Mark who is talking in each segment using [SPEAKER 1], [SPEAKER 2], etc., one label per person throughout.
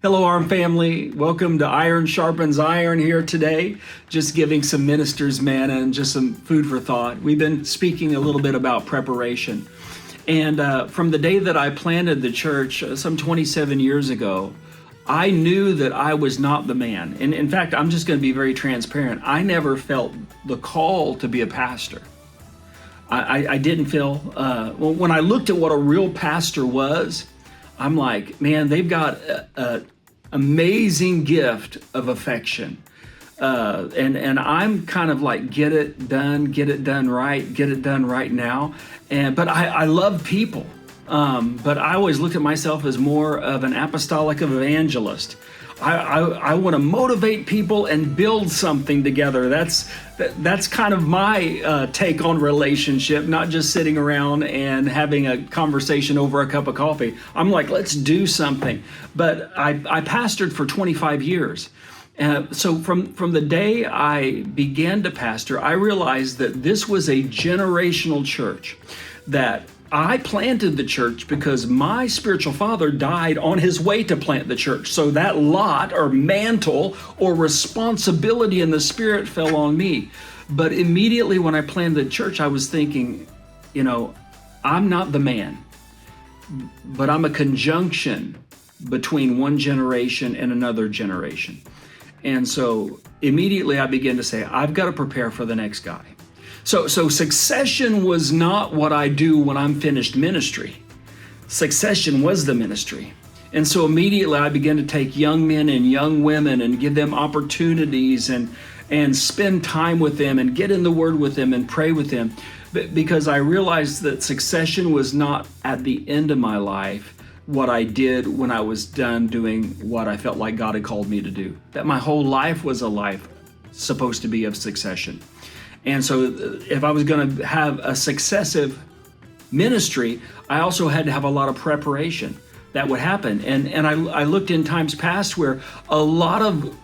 [SPEAKER 1] Hello, ARM family. Welcome to Iron Sharpens Iron here today. Just giving some ministers manna and just some food for thought. We've been speaking a little bit about preparation. And from the day that I planted the church some 27 years ago, I knew that I was not the man. And in fact, I'm just going to be very transparent. I never felt the call to be a pastor. I didn't feel, when I looked at what a real pastor was, I'm like, man, they've got an amazing gift of affection. And I'm kind of like, get it done right now. But I love people. But I always look at myself as more of an apostolic evangelist. I want to motivate people and build something together. That's kind of my take on relationship, not just sitting around and having a conversation over a cup of coffee. I'm like, let's do something. But I pastored for 25 years. So from the day I began to pastor, I realized that this was a generational church, that I planted the church because my spiritual father died on his way to plant the church. So that lot or mantle or responsibility in the spirit fell on me. But immediately when I planted the church, I was thinking, I'm not the man, but I'm a conjunction between one generation and another generation. And so immediately I began to say, I've got to prepare for the next guy. So succession was not what I do when I'm finished ministry. Succession was the ministry. And so immediately I began to take young men and young women and give them opportunities and spend time with them and get in the Word with them and pray with them, because I realized that succession was not at the end of my life what I did when I was done doing what I felt like God had called me to do. That my whole life was a life supposed to be of succession. And so if I was going to have a successive ministry, I also had to have a lot of preparation that would happen. And I looked in times past where a lot of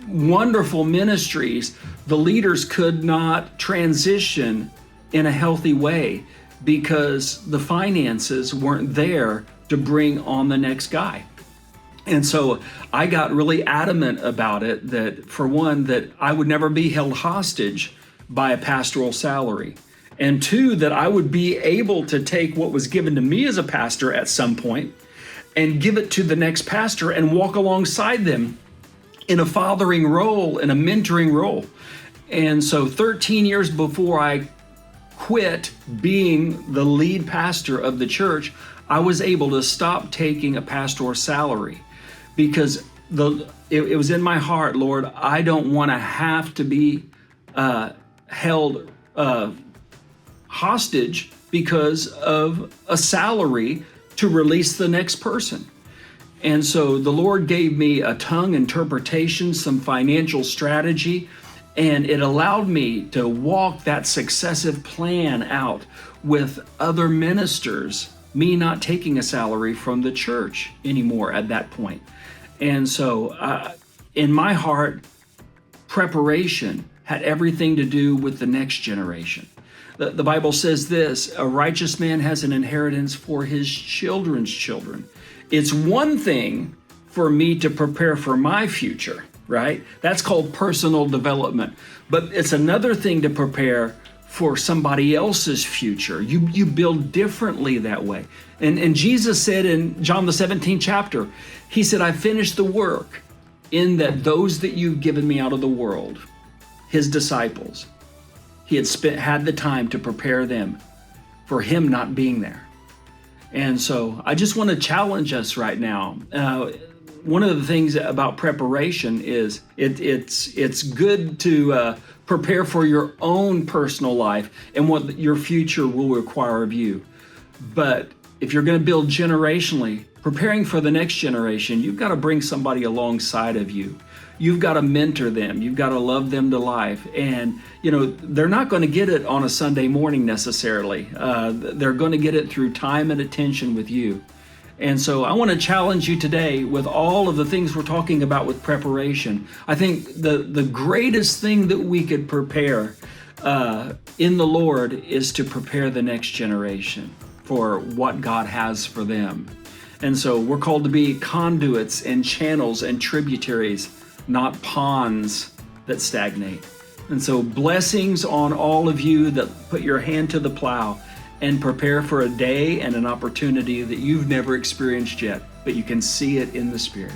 [SPEAKER 1] wonderful ministries, the leaders could not transition in a healthy way because the finances weren't there to bring on the next guy. And so I got really adamant about it, that for one, that I would never be held hostage by a pastoral salary. And two, that I would be able to take what was given to me as a pastor at some point and give it to the next pastor and walk alongside them in a fathering role, in a mentoring role. And so 13 years before I quit being the lead pastor of the church, I was able to stop taking a pastoral salary because it was in my heart, Lord, I don't want to have to be held hostage because of a salary to release the next person. And so the Lord gave me a tongue interpretation, some financial strategy, and it allowed me to walk that successive plan out with other ministers, me not taking a salary from the church anymore at that point. And so in my heart, preparation had everything to do with the next generation. The Bible says this: a righteous man has an inheritance for his children's children. It's one thing for me to prepare for my future, right? That's called personal development. But it's another thing to prepare for somebody else's future. You build differently that way. And Jesus said in John the 17th chapter, he said, I finished the work in that those that you've given me out of the world, his disciples, he had the time to prepare them for him not being there. And so I just want to challenge us right now. One of the things about preparation is it's good to prepare for your own personal life and what your future will require of you. But if you're going to build generationally, preparing for the next generation, you've got to bring somebody alongside of you. You've got to mentor them. You've got to love them to life. And, they're not going to get it on a Sunday morning necessarily. They're going to get it through time and attention with you. And so I want to challenge you today with all of the things we're talking about with preparation. I think the greatest thing that we could prepare in the Lord is to prepare the next generation for what God has for them. And so we're called to be conduits and channels and tributaries, not ponds that stagnate. And so blessings on all of you that put your hand to the plow and prepare for a day and an opportunity that you've never experienced yet, but you can see it in the Spirit.